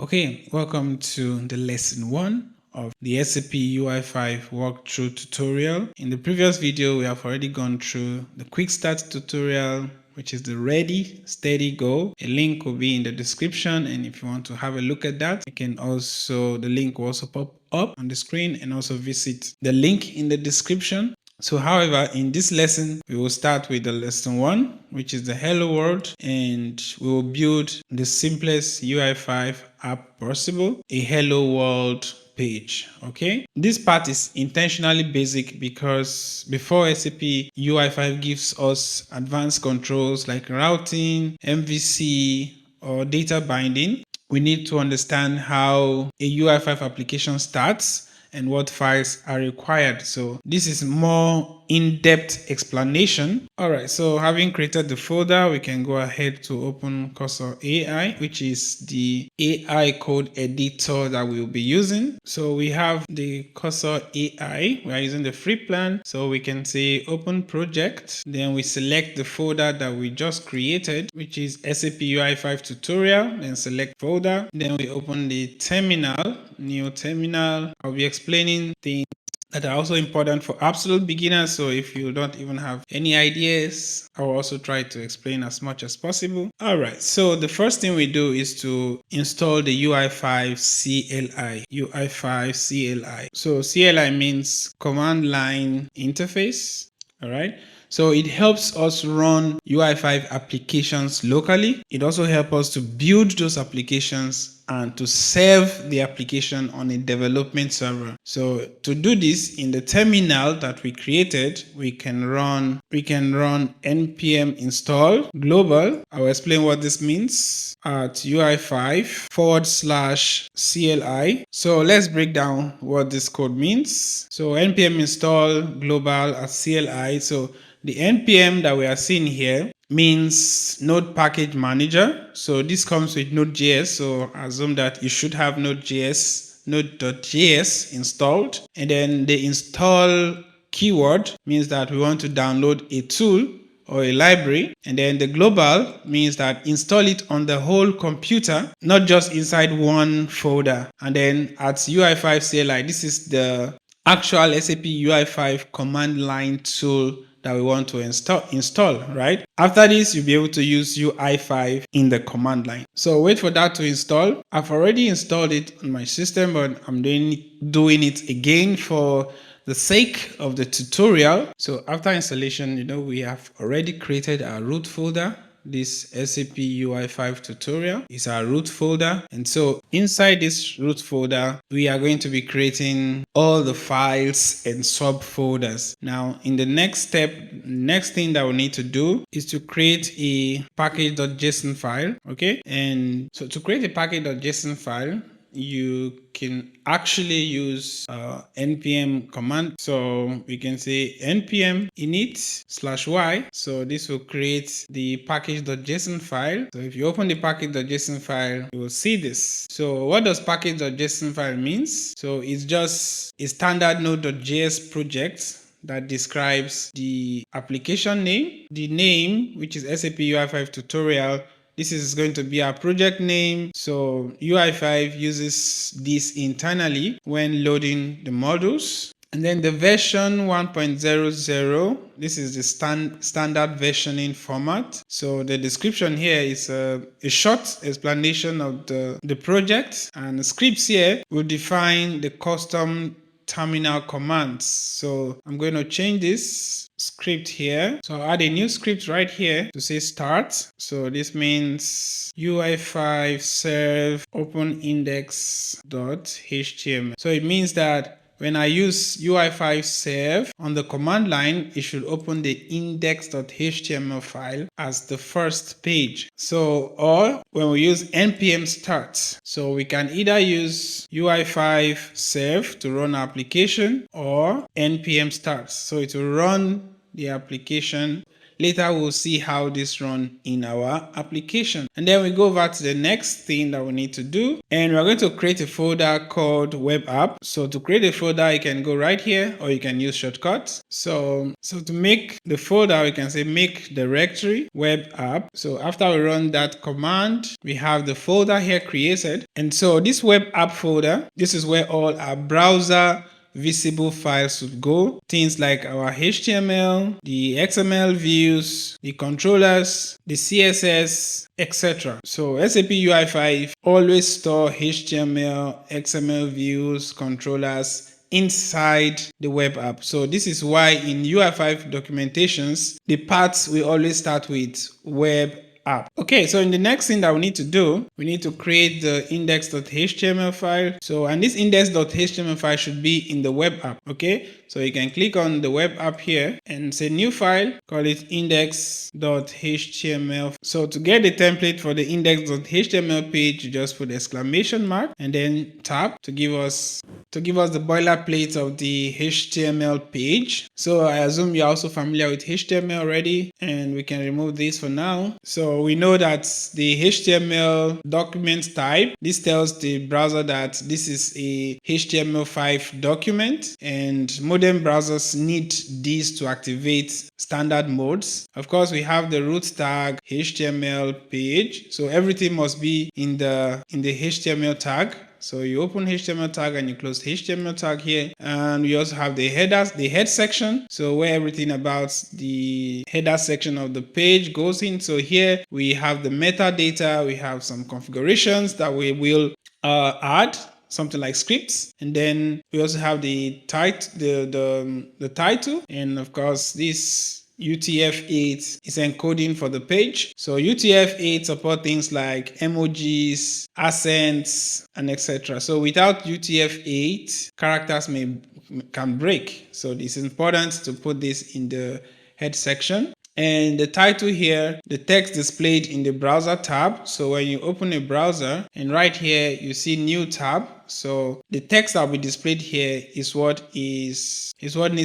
Okay, welcome to the lesson 1 of the SAP UI5 walkthrough tutorial. In the previous video, we have already gone through the quick start tutorial, which is the ready, steady, go. A link will be in the description, and if you want to have a look at that, the link will also pop up on the screen, and also visit the link in the description. So however, in this lesson, we will start with the lesson 1, which is the hello world, and we will build the simplest UI5 app possible, a hello world page. Okay, this part is intentionally basic because before SAP UI5 gives us advanced controls like routing, MVC, or data binding, we need to understand how a UI5 application starts and what files are required. So this is more in-depth explanation. All right, so having created the folder, we can go ahead to open Cursor AI, which is the AI code editor that we'll be using. So we have the Cursor AI, we are using the free plan. So we can say open project, then we select the folder that we just created, which is SAP UI5 tutorial, then select folder, then we open the terminal, new terminal. I'll be explaining things that are also important for absolute beginners. So if you don't even have any ideas, I will also try to explain as much as possible. All right, so the first thing we do is to install the UI5 CLI. UI5 CLI. So CLI means command line interface. All right. So it helps us run UI5 applications locally. It also helps us to build those applications and to save the application on a development server. So to do this in the terminal that we created, we can run npm install global. I'll explain what this means at UI5/CLI. So let's break down what this code means. So npm install global at CLI. So the npm that we are seeing here means Node Package Manager. So this comes with Node.js. So assume that you should have Node.js installed. And then the install keyword means that we want to download a tool or a library. And then the global means that install it on the whole computer, not just inside one folder. And then at UI5 CLI, this is the actual SAP UI5 command line tool that we want to install, right? After this, you'll be able to use UI5 in the command line. So wait for that to install. I've already installed it on my system, but I'm doing it again for the sake of the tutorial. So after installation, we have already created our root folder. This SAP UI5 tutorial is our root folder, and so inside this root folder we are going to be creating all the files and subfolders. Now in the next thing that we need to do is to create a package.json file. Okay, and so to create a package.json file, you can actually use npm command. So we can say npm init/y. So this will create the package.json file. So if you open the package.json file, you will see this. So what does package.json file means? So it's just a standard node.js project that describes the application name, the name, which is SAP UI5 tutorial. This is going to be our project name. So UI5 uses this internally when loading the modules. And then the version 1.00, this is the standard versioning format. So the description here is a short explanation of the project, and the scripts here will define the custom terminal commands. So I'm going to change this script here. So I'll add a new script right here to say start. So this means UI5 serve open index.html. So it means that when I use UI5 serve on the command line, it should open the index.html file as the first page. So, or when we use npm start, so we can either use UI5 serve to run our application or npm start. So it will run the application later we'll see how this runs in our application. And then we go over to the next thing that we need to do, and we're going to create a folder called web app. So to create a folder, you can go right here or you can use shortcuts. So to make the folder, we can say make directory web app. So after we run that command, we have the folder here created. And so this web app folder, this is where all our browser visible files would go. Things like our HTML, the XML views, the controllers, the CSS, etc. So SAP UI5 always store HTML, XML views, controllers inside the web app. So this is why in UI5 documentations, the parts we always start with web app. Okay, so in the next thing that we need to do, we need to create the index.html file. So, and this index.html file should be in the web app. Okay, so you can click on the web app here and say new file, call it index.html. So to get the template for the index.html page, you just put exclamation mark and then tab to give us the boilerplate of the HTML page. So I assume you're also familiar with HTML already, and we can remove this for now. So we know that the HTML document type, this tells the browser that this is a HTML5 document, and modern browsers need this to activate standard modes. Of course, we have the root tag HTML page, so everything must be in the HTML tag. So you open HTML tag and you close HTML tag here. And we also have the headers, the head section. So where everything about the header section of the page goes in. So here we have the metadata. We have some configurations that we will add, something like scripts. And then we also have the the title. And of course, this UTF-8 is encoding for the page. So UTF-8 support things like emojis, accents, and etc. So without UTF-8, characters can break. So it's important to put this in the head section. And the title here, the text displayed in the browser tab. So when you open a browser and right here you see new tab. So the text that will be displayed here is what needs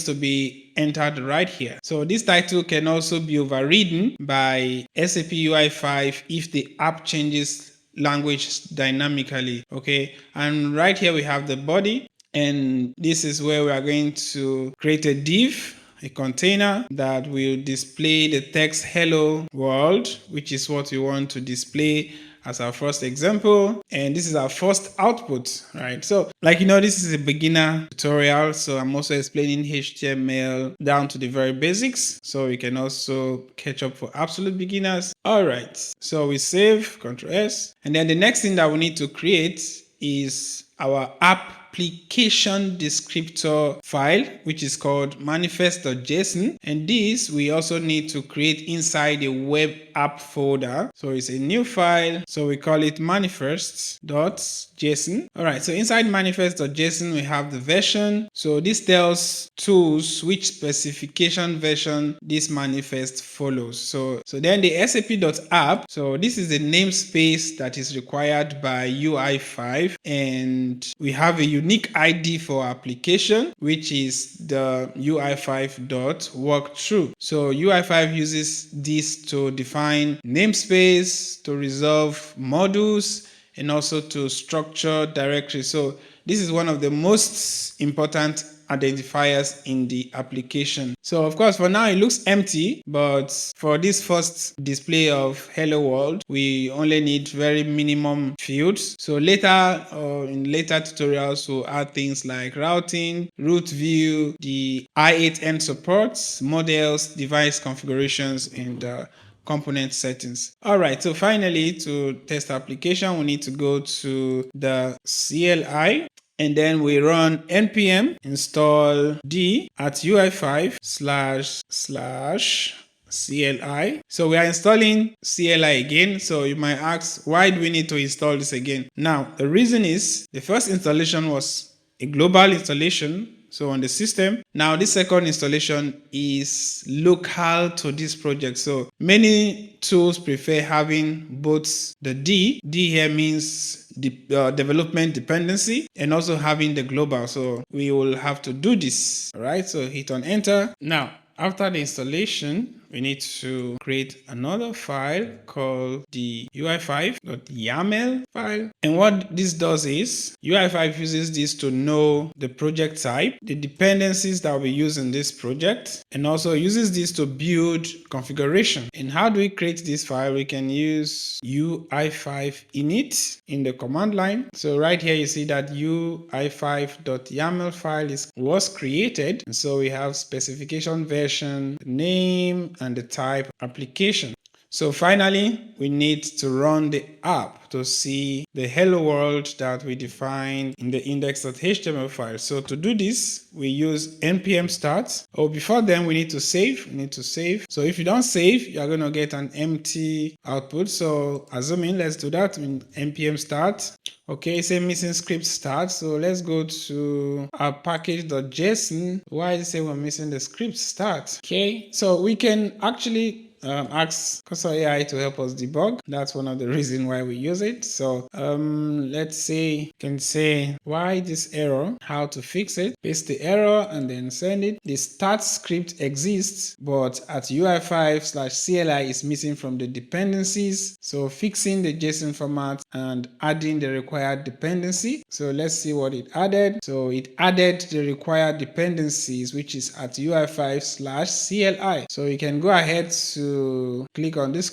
to be entered right here. So this title can also be overridden by SAP UI5 if the app changes language dynamically. Okay, and right here we have the body, and this is where we are going to create a div, a container that will display the text hello world, which is what we want to display as our first example. And this is our first output, right? So this is a beginner tutorial. So I'm also explaining HTML down to the very basics. So you can also catch up for absolute beginners. All right. So we save, Ctrl S. And then the next thing that we need to create is our application descriptor file, which is called manifest.json. And this we also need to create inside a web app folder. So it's a new file. So we call it manifest.json. All right. So inside manifest.json, we have the version. So this tells tools which specification version this manifest follows. So then the sap.app. So this is the namespace that is required by UI5, and we have a unique ID for application, which is the UI5.workthrough. So UI5 uses this to define namespace, to resolve modules, and also to structure directories. So this is one of the most important identifiers in the application. So of course, for now it looks empty, but for this first display of hello world, we only need very minimum fields. So later, in later tutorials, we'll add things like routing, root view, the I8N supports, models, device configurations, and component settings. All right, so finally, to test application, we need to go to the CLI, and then we run npm install d at UI5 / CLI. So we are installing CLI again. So you might ask, why do we need to install this again? Now, the reason is the first installation was a global installation, so on the system. Now this second installation is local to this project. So many tools prefer having both the D here means the development dependency, and also having the global. So we will have to do this. All right, so hit on enter. Now after the installation, we need to create another file called the UI5.yaml file. And what this does is UI5 uses this to know the project type, the dependencies that we use in this project, and also uses this to build configuration. And how do we create this file? We can use UI5 init in the command line. So right here you see that UI5.yaml file was created. And so we have specification version, name, and the type application. So finally, we need to run the app to see the hello world that we defined in the index.html file. So to do this, we use npm start. Oh, before then, we need to save. So if you don't save, you're going to get an empty output. So assuming, let's do that in npm start. Okay, say missing script start. So let's go to our package.json. Why does it say we're missing the script start? Okay, so we can actually ask Cursor AI to help us debug. That's one of the reasons why we use it. So let's say, can say why this error, how to fix it, paste the error and then send it. The start script exists, but at UI5/CLI is missing from the dependencies. So fixing the JSON format and adding the required dependency. So let's see what it added. So it added the required dependencies, which is at UI5/CLI. So you can go ahead to click on this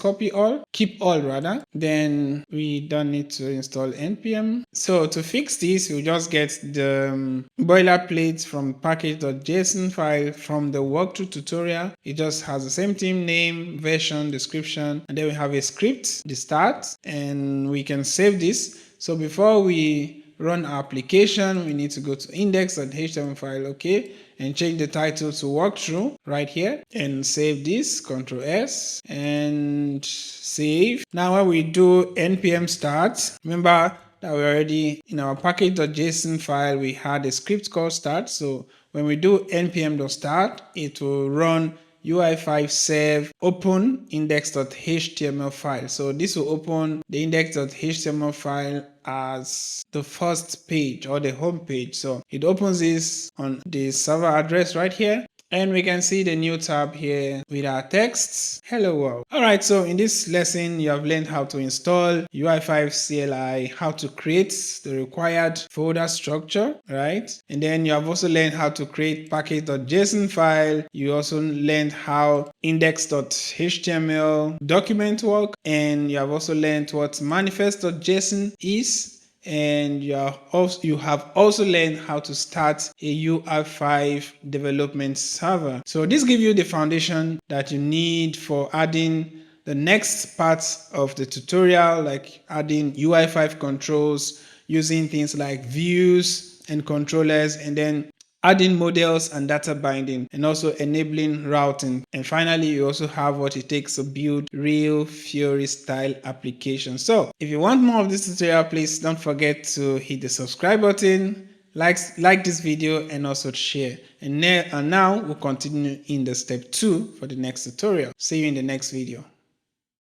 keep all rather, then we don't need to install npm. So to fix this, we just get the boilerplate from package.json file from the walkthrough tutorial. It just has the same theme, name, version, description, and then we have a script, the start, and we can save this. So before we run our application, we need to go to index.html file, okay, and change the title to walkthrough right here and save this, Ctrl S and save. Now when we do npm start, remember that we already in our package.json file, we had a script called start. So when we do npm.start, it will run UI5 serve open index.html file. So this will open the index.html file as the first page or the home page. So it opens this on the server address right here. And we can see the new tab here with our text, hello world. Alright, so in this lesson, you have learned how to install UI5 CLI, how to create the required folder structure, right? And then you have also learned how to create package.json file. You also learned how index.html document work. And you have also learned what manifest.json is. And you have also learned how to start a UI5 development server. So this gives you the foundation that you need for adding the next parts of the tutorial, like adding UI5 controls, using things like views and controllers, and then adding models and data binding, and also enabling routing. And finally, you also have what it takes to build real Fiori style applications. So if you want more of this tutorial, please don't forget to hit the subscribe button, like this video, and also share. And now we'll continue in the step 2 for the next tutorial. See you in the next video.